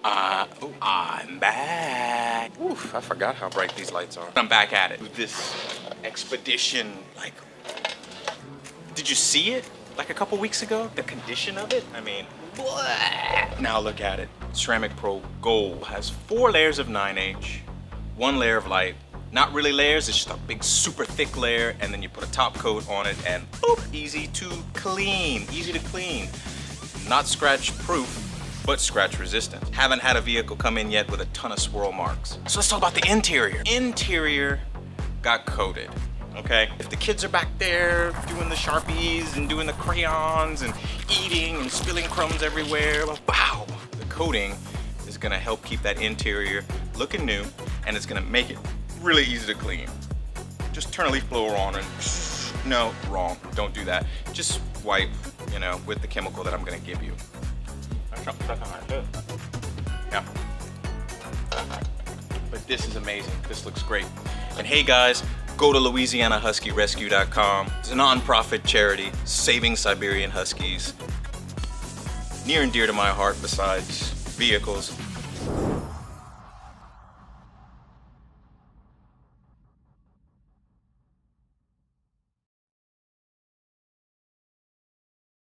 I'm back. Oof, I forgot how bright these lights are. I'm back at it with this expedition. Like, did you see it? Like a couple weeks ago? The condition of it? I mean, blah. Now look at it. Ceramic Pro Gold has 4 layers of 9H, 1 layer of light. Not really layers, it's just a big super thick layer, and then you put a top coat on it and boop, easy to clean. Easy to clean. Not scratch proof, but scratch resistant. Haven't had a vehicle come in yet with a ton of swirl marks. So let's talk about the interior. Interior got coated, okay? If the kids are back there doing the Sharpies and doing the crayons and eating and spilling crumbs everywhere, well, wow, the coating is gonna help keep that interior looking new, and it's gonna make it really easy to clean. Just turn a leaf blower on and, no, wrong, don't do that. Just wipe, you know, with the chemical that I'm gonna give you. Yeah. But this is amazing. This looks great. And hey guys, go to LouisianaHuskyRescue.com. It's a non-profit charity saving Siberian Huskies. Near and dear to my heart besides vehicles.